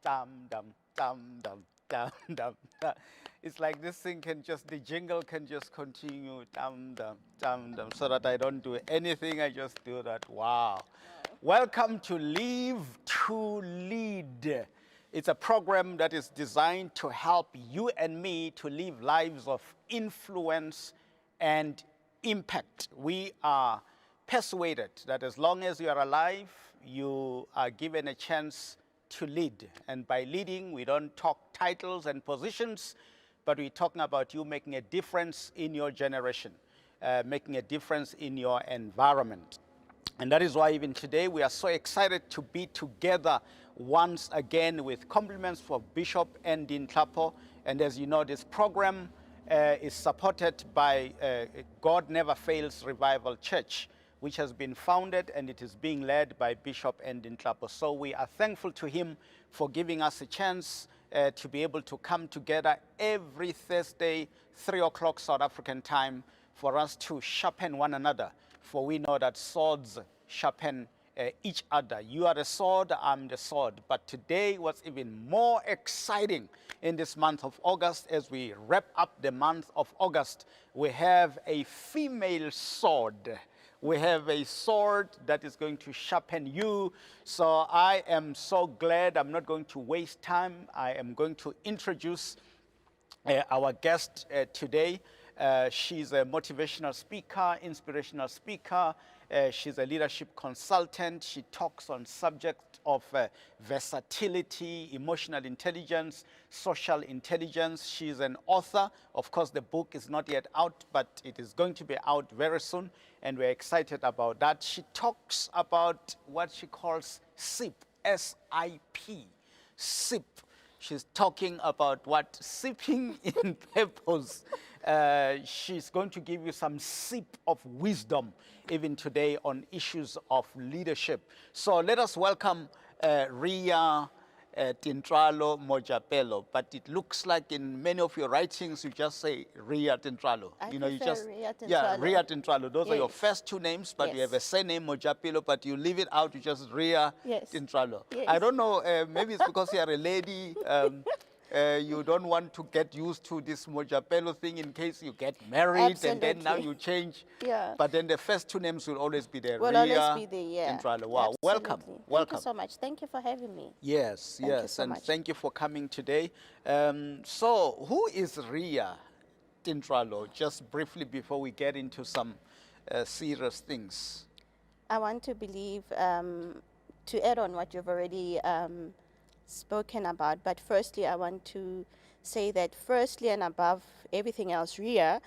dum dum dum dum dum dum. It's like this thing can just, the jingle can just continue dum dum, so that I don't do anything. I just do that. Wow. Welcome to Live to Lead. It's a program that is designed to help you and me to live lives of influence and impact. We are persuaded that as long as you are alive, you are given a chance to lead. And by leading, we don't talk titles and positions, but we're talking about you making a difference in your generation, making a difference in your environment. And that is why even today we are so excited to be together once again, with compliments for Bishop and Tintswalo. And as you know, this program is supported by God Never Fails Revival Church, which has been founded, and it is being led by Bishop and Tintswalo. So we are thankful to him for giving us a chance to be able to come together every Thursday, 3 o'clock South African time, for us to sharpen one another. For we know that swords sharpen each other. You are the sword, I'm the sword. But today, what's even more exciting in this month of August, as we wrap up the month of August, we have a female sword. We have a sword that is going to sharpen you. So I am so glad. I'm not going to waste time. I am going to introduce our guest today. She's a motivational speaker, inspirational speaker. She's a leadership consultant. She talks on subjects of versatility, emotional intelligence, social intelligence. She's an author. Of course, the book is not yet out, but it is going to be out very soon, and we're excited about that. She talks about what she calls SIP, S-I-P, SIP. She's talking about what sipping in purpose. She's going to give you some sip of wisdom even today on issues of leadership. So let us welcome Ria Tintswalo Mojapelo, but it looks like in many of your writings you just say Ria Tintswalo. You just Ria Tintswalo. Yeah, Ria Tintswalo. Those Yes. are your first two names, but you have a surname Mojapelo, but you leave it out. You just Ria Tintswalo. Yes. I don't know. Maybe it's because you are a lady. You don't want to get used to this Mojapelo thing in case you get married. Absolutely. And then now you change. Yeah. But then the first two names will always be there. Will Ria always be there, yeah. Tintswalo. Wow. Welcome. Absolutely. Welcome. Thank you so much. Thank you for having me. Yes, Thank you yes. so And much. thank you for coming today. So who is Ria Tintswalo? Just briefly before we get into some serious things. I want to believe, to add on what you've already spoken about, but firstly, I want to say that firstly and above everything else, Ria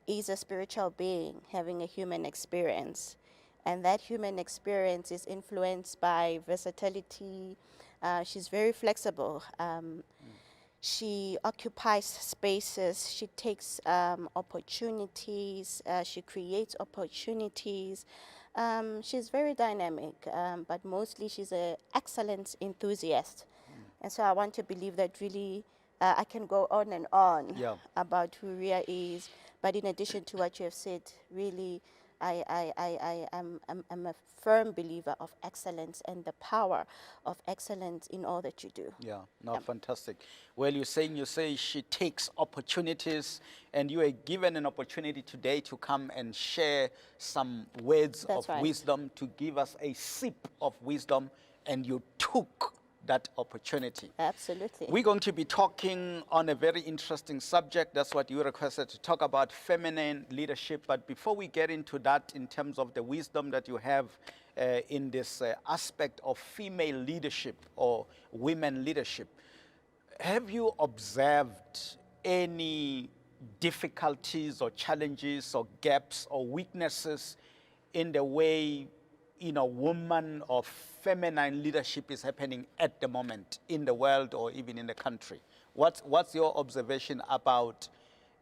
is a spiritual being having a human experience. And that human experience is influenced by versatility. She's very flexible. She occupies spaces. She takes opportunities. She creates opportunities. She's very dynamic, but mostly she's an excellent enthusiast. And so I want to believe that really I can go on and on about who Ria is. But in addition to what you have said, really, I'm a firm believer of excellence and the power of excellence in all that you do. Yeah, no, fantastic. Well, you say she takes opportunities, and you are given an opportunity today to come and share some words That's of right. wisdom, to give us a sip of wisdom, and you took that opportunity. Absolutely. We're going to be talking on a very interesting subject. That's what you requested, to talk about feminine leadership. But before we get into that, in terms of the wisdom that you have in this aspect of female leadership or women leadership, have you observed any difficulties or challenges or gaps or weaknesses in the way woman or feminine leadership is happening at the moment in the world or even in the country? What's your observation about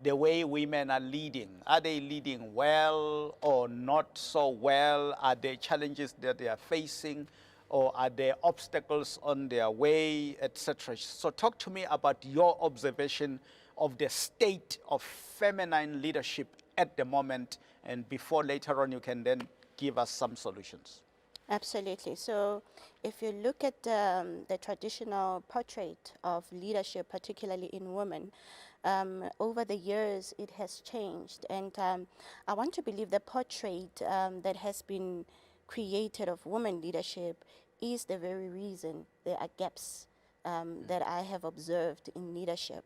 the way women are leading? Are they leading well or not so well? Are there challenges that they are facing, or are there obstacles on their way, etc.? So talk to me about your observation of the state of feminine leadership at the moment, and before later on you can then give us some solutions. Absolutely. So, if you look at the traditional portrait of leadership, particularly in women, over the years it has changed. And I want to believe the portrait that has been created of women leadership is the very reason there are gaps that I have observed in leadership.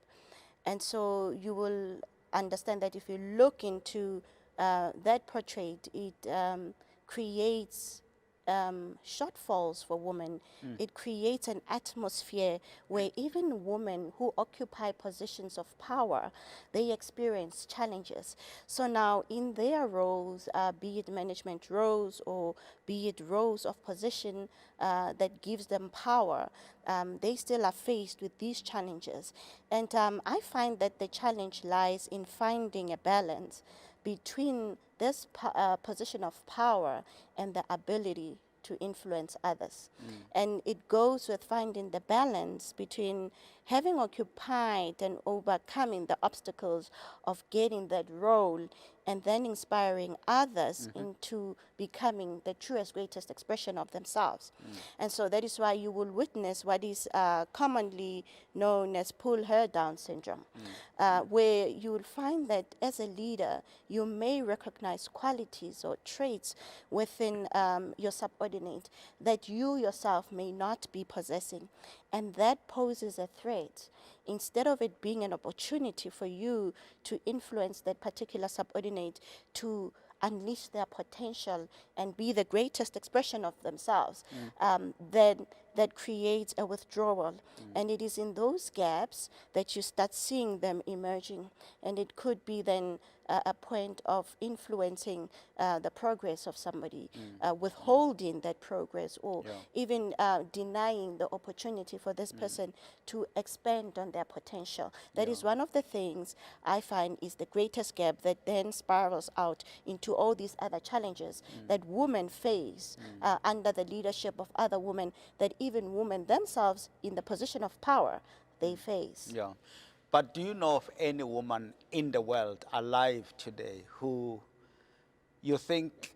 And so you will understand that if you look into that portrait, it creates shortfalls for women. It creates an atmosphere where even women who occupy positions of power, they experience challenges. So now in their roles, be it management roles or be it roles of position that gives them power, they still are faced with these challenges. And I find that the challenge lies in finding a balance between this position of power and the ability to influence others. And it goes with finding the balance between having occupied and overcoming the obstacles of getting that role and then inspiring others into becoming the truest, greatest expression of themselves. And so that is why you will witness what is commonly known as pull her down syndrome, where you will find that as a leader, you may recognize qualities or traits within your subordinate that you yourself may not be possessing. And that poses a threat. Instead of it being an opportunity for you to influence that particular subordinate to unleash their potential and be the greatest expression of themselves, then that creates a withdrawal. And it is in those gaps that you start seeing them emerging. And it could be then a point of influencing the progress of somebody, withholding that progress, or even denying the opportunity for this person to expand on their potential. That is one of the things I find is the greatest gap that then spirals out into all these other challenges that women face under the leadership of other women, that even women themselves in the position of power, they face. Yeah. But do you know of any woman in the world alive today who you think,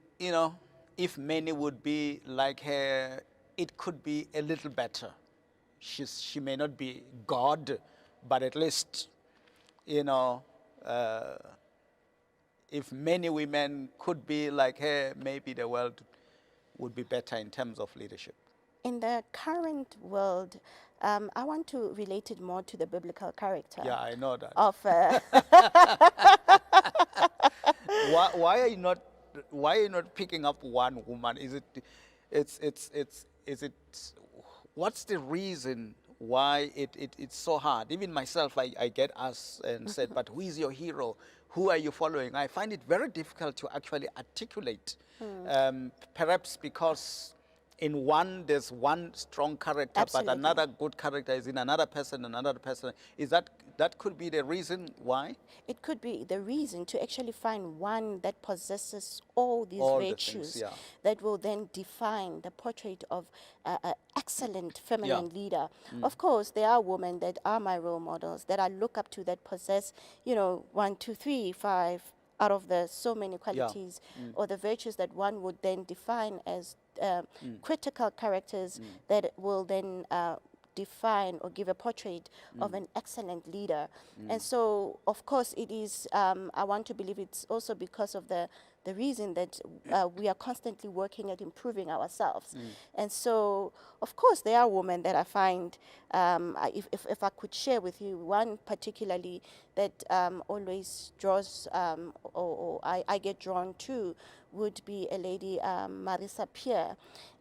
if many would be like her, it could be a little better? She may not be God, but at least, you know, uh, if many women could be like her, maybe the world would be better in terms of leadership. In the current world, I want to relate it more to the biblical character Yeah, I know that. of Why are you not? Why are you not picking up one woman? Is it? Is it? What's the reason why it's so hard? Even myself, I get asked and said, but who is your hero? Who are you following? I find it very difficult to actually articulate. Perhaps because in one there's one strong character, Absolutely. but another good character is in another person. Is that could be the reason why? It could be the reason to actually find one that possesses all these All the virtues things, yeah. that will then define the portrait of an excellent feminine leader. Of course, there are women that are my role models that I look up to that possess, 1, 2, 3, 5 out of the so many qualities or the virtues that one would then define as critical characters that will then define or give a portrait of an excellent leader. And so, of course, it is, I want to believe it's also because of the reason that we are constantly working at improving ourselves. And so, of course, there are women that I find, if I could share with you one particularly that always draws, or I get drawn to, would be a lady, Marisa Pierre.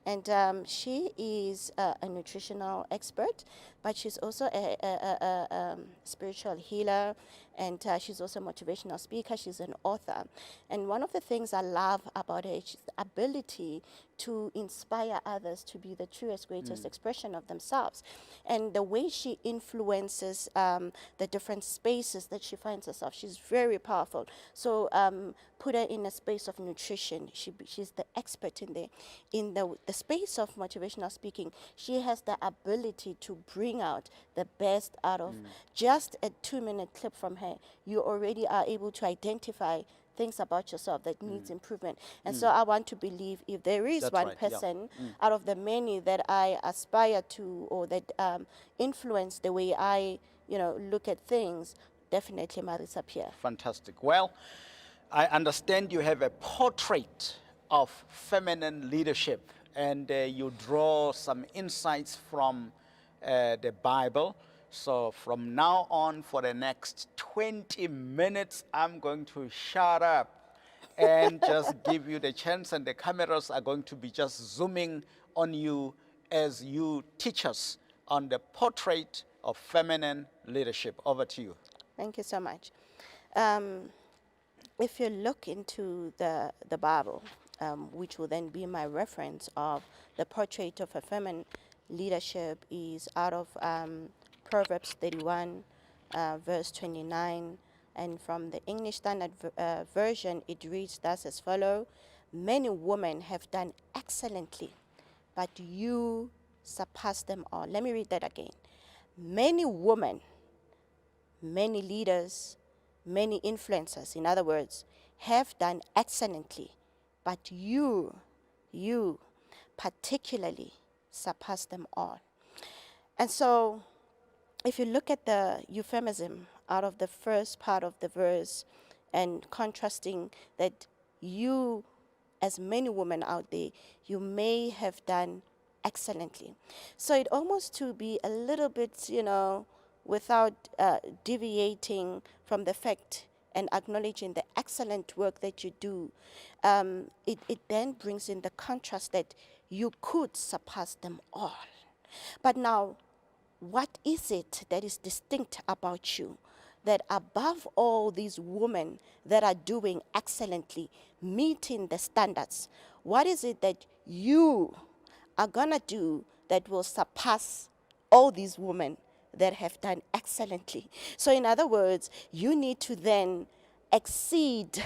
And she is a nutritional expert, but she's also a spiritual healer, and she's also a motivational speaker. She's an author. And one of the things I love about her is the ability to inspire others to be the truest, greatest expression of themselves. And the way she influences the different spaces that she finds herself, she's very powerful. So put her in a space of nutrition. She's the expert in there. In the space of motivational speaking, she has the ability to bring bring out the best out of just a 2-minute clip from her. You already are able to identify things about yourself that needs improvement. And so I want to believe if there is That's one right, yeah. person out of the many that I aspire to, or that influence the way I, look at things, definitely Marisa Pierre. Fantastic. Well, I understand you have a portrait of feminine leadership, and you draw some insights from the Bible. So from now on, for the next 20 minutes, I'm going to shut up and just give you the chance, and the cameras are going to be just zooming on you as you teach us on the portrait of feminine leadership. Over to you. Thank you so much. If you look into the Bible, which will then be my reference of the portrait of a feminine leadership, is out of Proverbs 31, verse 29. And from the English Standard Version, it reads thus as follow: many women have done excellently, but you surpass them all. Let me read that again. Many women, many leaders, many influencers, in other words, have done excellently, but you particularly surpass them all. And so, if you look at the euphemism out of the first part of the verse and contrasting that you, as many women out there, you may have done excellently. So it almost to be a little bit, without deviating from the fact and acknowledging the excellent work that you do, it then brings in the contrast that you could surpass them all. But now, what is it that is distinct about you, that above all these women that are doing excellently, meeting the standards, what is it that you are going to do that will surpass all these women that have done excellently? So in other words, you need to then exceed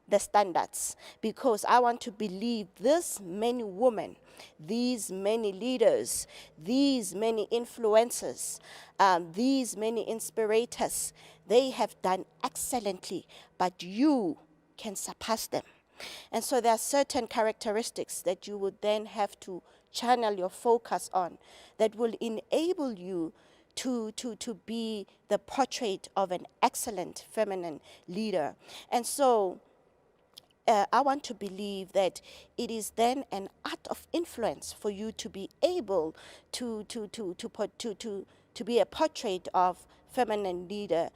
the standards, because I want to believe this many women, these many leaders, these many influencers, these many inspirators, they have done excellently, but you can surpass them. And so there are certain characteristics that you would then have to channel your focus on that will enable you to be the portrait of an excellent feminine leader. And so I want to believe that it is then an art of influence for you to be able to be a portrait of feminine leader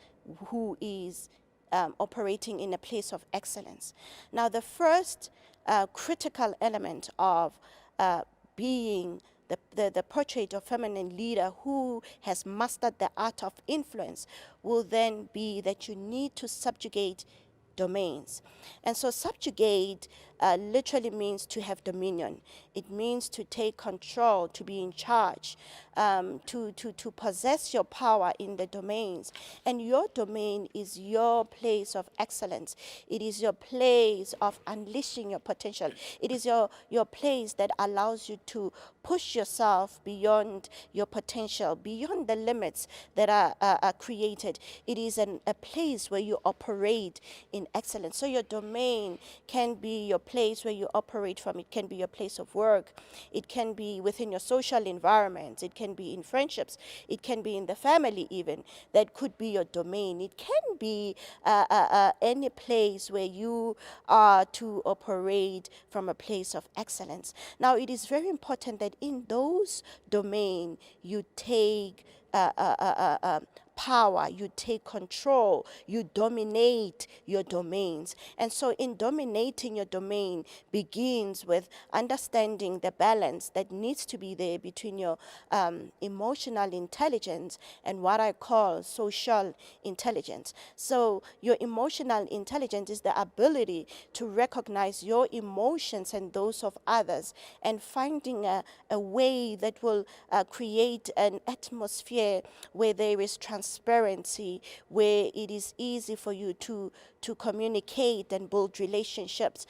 who is operating in a place of excellence. Now, the first critical element of being the portrait of feminine leader who has mastered the art of influence will then be that you need to subjugate domains. And so subjugate literally means to have dominion. It means to take control, to be in charge, to possess your power in the domains. And your domain is your place of excellence. It is your place of unleashing your potential. It is your place that allows you to push yourself beyond your potential, beyond the limits that are created. It is a place where you operate in excellence. So your domain can be your place where you operate from. It can be your place of work. It can be within your social environment. It can be in friendships. It can be in the family even. That could be your domain. It can be any place where you are to operate from a place of excellence. Now, it is very important that in those domains you take power, you take control, you dominate your domains. And so in dominating your domain begins with understanding the balance that needs to be there between your emotional intelligence and what I call social intelligence. So your emotional intelligence is the ability to recognize your emotions and those of others, and finding a way that will create an atmosphere where there is transparency transparency, where it is easy for you to communicate and build relationships.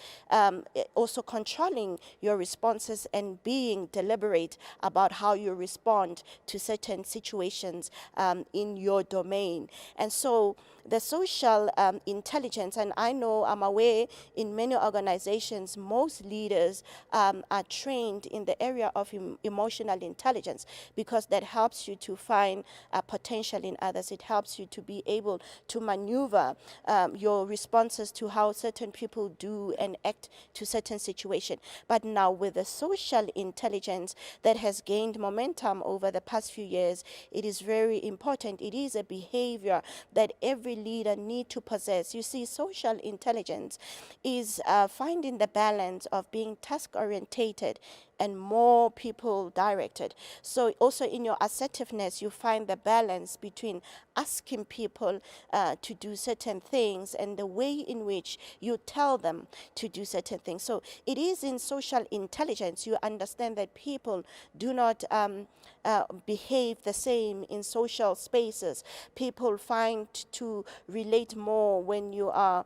Also controlling your responses and being deliberate about how you respond to certain situations in your domain. And so the social intelligence, and I know, I'm aware, in many organizations, most leaders are trained in the area of emotional intelligence, because that helps you to find potential in others. It helps you to be able to maneuver your responses to how certain people do and act to certain situation. But now with the social intelligence that has gained momentum over the past few years, it is very important. It is a behavior that every leader need to possess. You see, social intelligence is finding the balance of being task orientated and more people directed. So also in your assertiveness, you find the balance between asking people to do certain things and the way in which you tell them to do certain things. So it is in social intelligence you understand that people do not behave the same in social spaces. People find to relate more when you are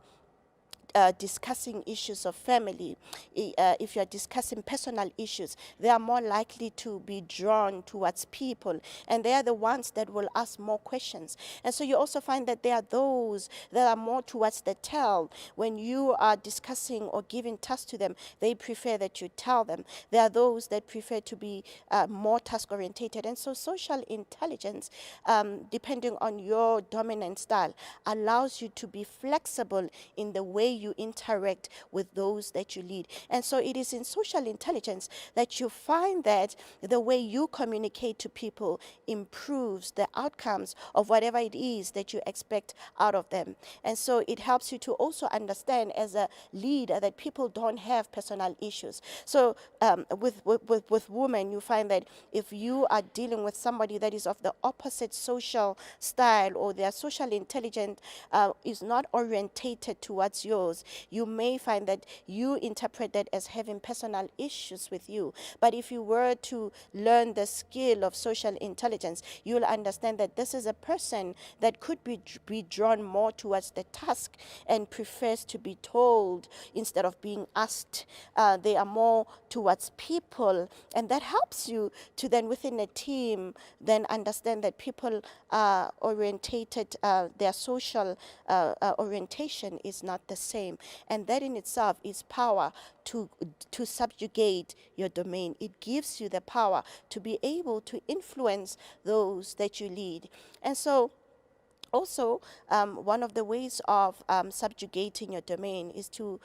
discussing issues of family. If you're discussing personal issues, they are more likely to be drawn towards people, and they are the ones that will ask more questions. And so you also find that there are those that are more towards the tell. When you are discussing or giving tasks to them, they prefer that you tell them. There are those that prefer to be more task orientated. And so social intelligence, depending on your dominant style, allows you to be flexible in the way you interact with those that you lead. And so it is in social intelligence that you find that the way you communicate to people improves the outcomes of whatever it is that you expect out of them. And so it helps you to also understand as a leader that people don't have personal issues. So with women, you find that if you are dealing with somebody that is of the opposite social style, or their social intelligence is not orientated towards yours, you may find that you interpret that as having personal issues with you. But if you were to learn the skill of social intelligence, you'll understand that this is a person that could be drawn more towards the task and prefers to be told instead of being asked. They are more towards people, and that helps you to then within a team then understand that people are orientated, their social orientation is not the same, and that in itself is power to subjugate your domain. It gives you the power to be able to influence those that you lead. And so also, one of the ways of subjugating your domain is to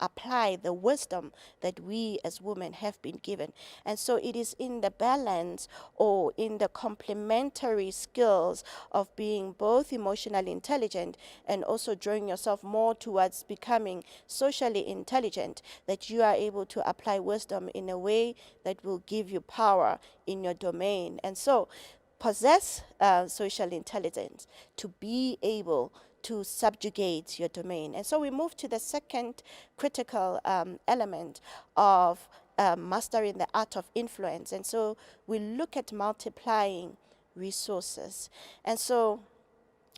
apply the wisdom that we as women have been given. And so it is in the balance, or in the complementary skills of being both emotionally intelligent and also drawing yourself more towards becoming socially intelligent, that you are able to apply wisdom in a way that will give you power in your domain. And so possess social intelligence to be able to subjugate your domain. And so we move to the second critical element of mastering the art of influence. And so we look at multiplying resources. And so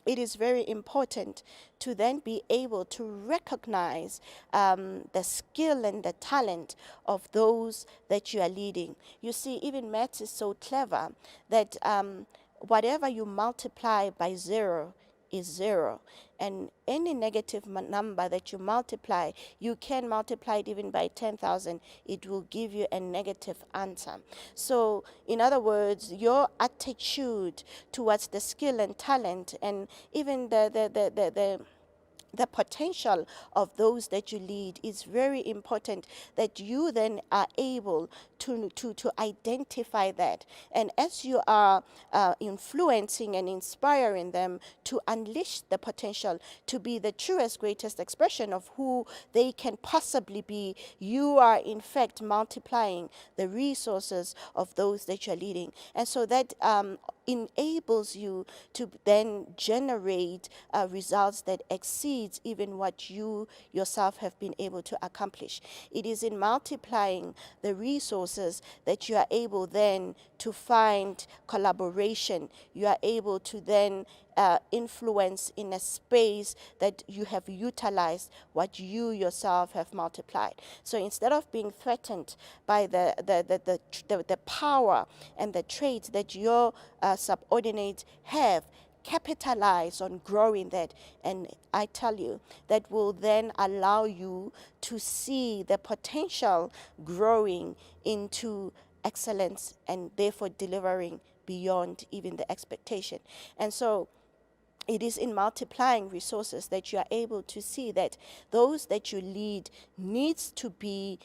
it is very important to then be able to recognize the skill and the talent of those that you are leading. You see, even maths is so clever that whatever you multiply by zero is zero. And any negative number that you multiply, you can multiply it even by 10,000, it will give you a negative answer. So, in other words, your attitude towards the skill and talent, and even the potential of those that you lead, is very important, that you then are able to identify that. And as you are influencing and inspiring them to unleash the potential to be the truest, greatest expression of who they can possibly be, you are in fact multiplying the resources of those that you're leading. And so that enables you to then generate results that exceed supersedes even what you yourself have been able to accomplish. It is in multiplying the resources that you are able then to find collaboration. You are able to then influence in a space that you have utilized what you yourself have multiplied. So instead of being threatened by the power and the traits that your subordinates have, capitalize on growing that. And I tell you, that will then allow you to see the potential growing into excellence and therefore delivering beyond even the expectation. And so it is in multiplying resources that you are able to see that those that you lead needs to be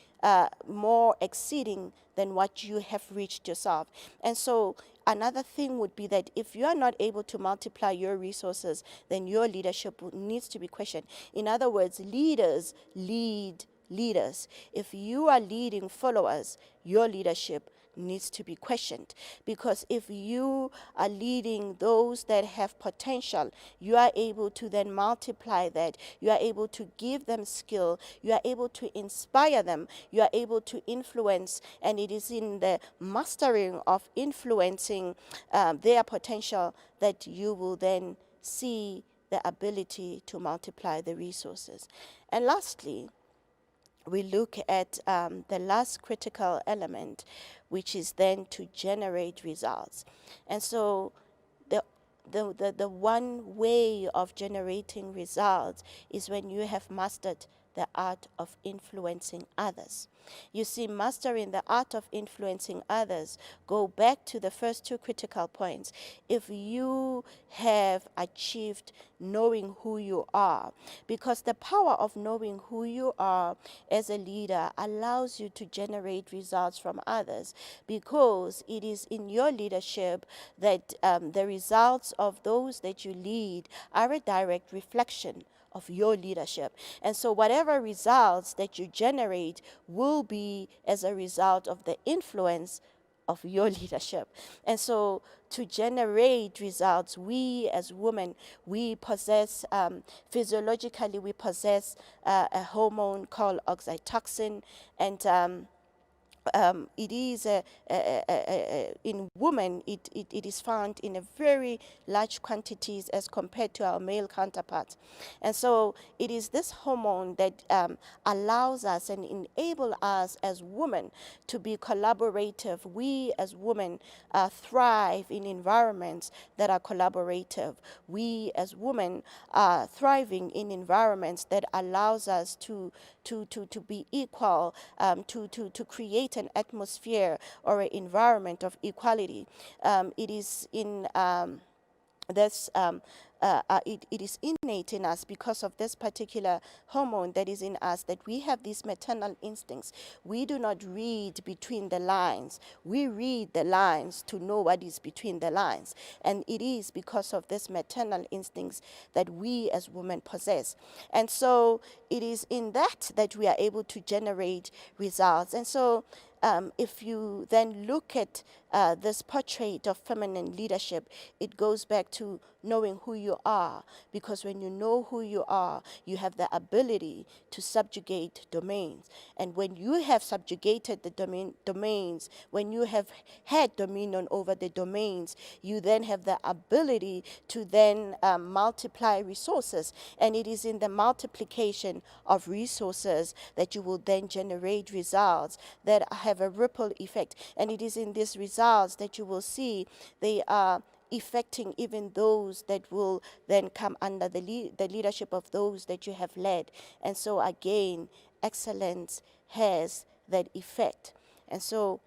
more exceeding than what you have reached yourself. And so another thing would be that if you are not able to multiply your resources, then your leadership needs to be questioned. In other words, leaders lead leaders. If you are leading followers, your leadership needs to be questioned, because if you are leading those that have potential, you are able to then multiply that. You are able to give them skill, you are able to inspire them, you are able to influence, and it is in the mastering of influencing their potential that you will then see the ability to multiply the resources. And lastly, we look at the last critical element, which is then to generate results. And so the one way of generating results is when you have mastered the art of influencing others. You see, mastering the art of influencing others go back to the first two critical points. If you have achieved knowing who you are, because the power of knowing who you are as a leader allows you to generate results from others, because it is in your leadership that the results of those that you lead are a direct reflection of your leadership. And so whatever results that you generate will be as a result of the influence of your leadership. And so to generate results, we as women, we possess, physiologically, we possess a hormone called oxytocin, and it is in women, it is found in a very large quantities as compared to our male counterparts. And so it is this hormone that allows us and enable us as women to be collaborative. We as women thrive in environments that are collaborative. We as women are thriving in environments that allows us to be equal, to create an atmosphere or an environment of equality. It is in this it is innate in us because of this particular hormone that is in us, that we have these maternal instincts. We do not read between the lines. We read the lines to know what is between the lines. And it is because of this maternal instincts that we as women possess. And so it is in that we are able to generate results. And so if you then look at this portrait of feminine leadership, it goes back to knowing who you are, because when you know who you are, you have the ability to subjugate domains. And when you have subjugated the domains, when you have had dominion over the domains, you then have the ability to then multiply resources. And it is in the multiplication of resources that you will then generate results that have a ripple effect. And it is in these results that you will see they are affecting even those that will then come under the leadership of those that you have led. And so again, excellence has that effect. And so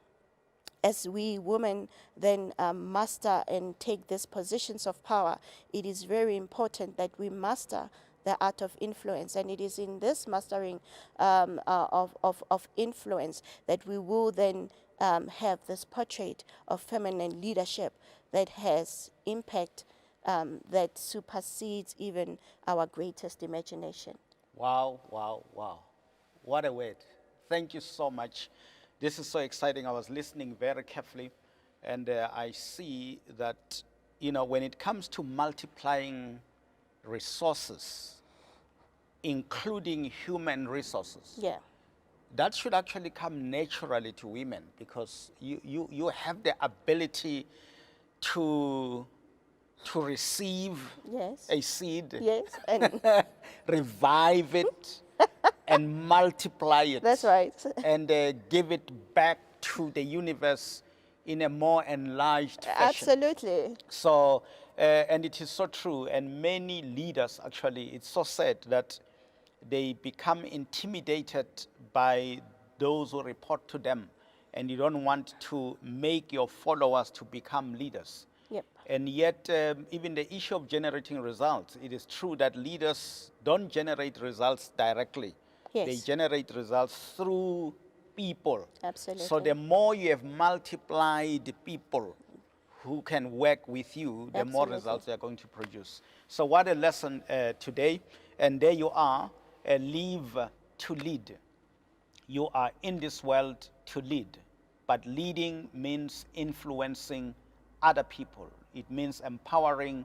as we women then master and take these positions of power, it is very important that we master the art of influence. And it is in this mastering of influence that we will then have this portrait of feminine leadership that has impact that supersedes even our greatest imagination. Wow, wow, wow. What a word. Thank you so much. This is so exciting. I was listening very carefully, and I see that, when it comes to multiplying resources, including human resources. Yeah. That should actually come naturally to women, because you have the ability to receive Yes. a seed, Yes. And revive it, and multiply it. that's right. And give it back to the universe in a more enlarged fashion. Absolutely. So, and it is so true. And many leaders, actually, it's so sad that they become intimidated by those who report to them. And you don't want to make your followers to become leaders. Yep. And yet, even the issue of generating results, it is true that leaders don't generate results directly. Yes. They generate results through people. Absolutely. So the more you have multiplied people who can work with you, the more Absolutely. results they are going to produce. So what a lesson today. And there you are, live to lead. You are in this world to lead, but leading means influencing other people. It means empowering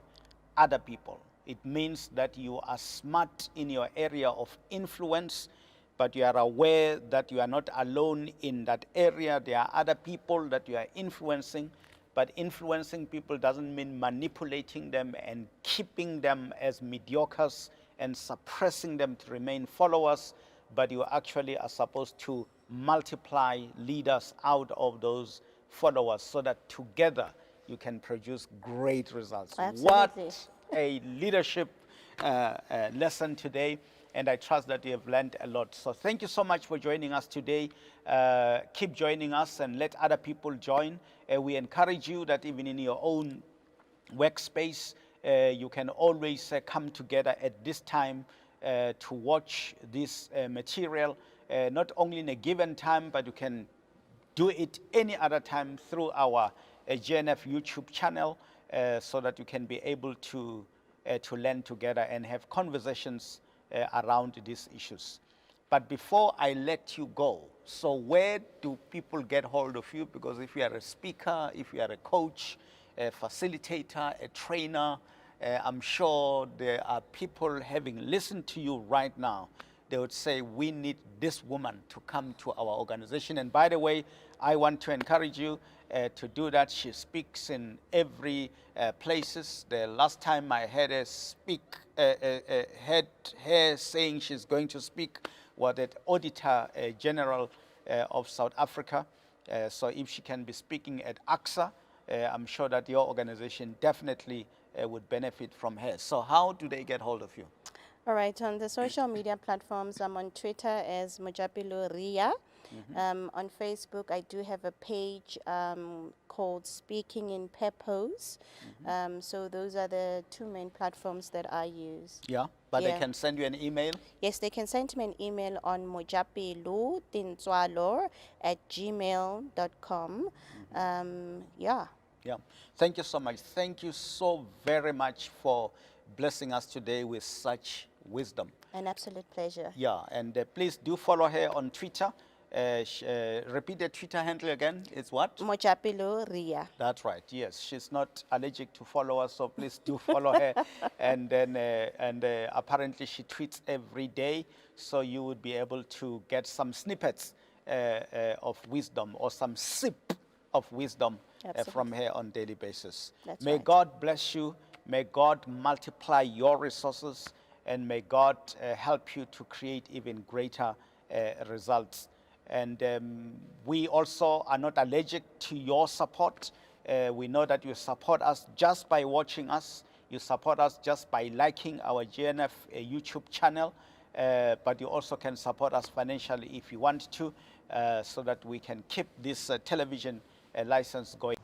other people. It means that you are smart in your area of influence, but you are aware that you are not alone in that area. There are other people that you are influencing, but influencing people doesn't mean manipulating them and keeping them as mediocres and suppressing them to remain followers, but you actually are supposed to multiply leaders out of those followers so that together you can produce great results. Absolutely. What a leadership lesson today, and I trust that you have learned a lot. So thank you so much for joining us today. Keep joining us and let other people join. We encourage you that even in your own workspace, you can always come together at this time to watch this material, not only in a given time, but you can do it any other time through our GNF YouTube channel, so that you can be able to learn together and have conversations around these issues. But before I let you go, so where do people get hold of you? Because if you are a speaker, if you are a coach, a facilitator, a trainer, I'm sure there are people having listened to you right now. They would say, we need this woman to come to our organization. And by the way, I want to encourage you to do that. She speaks in every places. The last time I heard her speak, heard her saying she's going to speak was at Auditor General of South Africa. So if she can be speaking at AXA, I'm sure that your organization definitely would benefit from her. So how do they get hold of you? All right, on the social media platforms, I'm on Twitter as Mojapelo Ria. On Facebook, I do have a page called Speaking in Purpose. So those are the two main platforms that I use. Yeah, but they Yeah. can send you an email. Yes, they can send me an email on mojapelo Tintswalo at gmail.com. Yeah. Yeah. Thank you so much. Thank you so very much for blessing us today with such wisdom. An absolute pleasure. Yeah, and please do follow her on Twitter. Repeat the Twitter handle again. It's what? Mojapelo Ria. That's right. Yes, she's not allergic to followers, so please do follow her. And then, apparently, she tweets every day, so you would be able to get some snippets of wisdom or some sip of wisdom from her on daily basis. That's May right. God bless you. May God multiply your resources, and may God help you to create even greater results. And we also are not allergic to your support. We know that you support us just by watching us. You support us just by liking our GNF YouTube channel. But you also can support us financially if you want to, so that we can keep this television license going.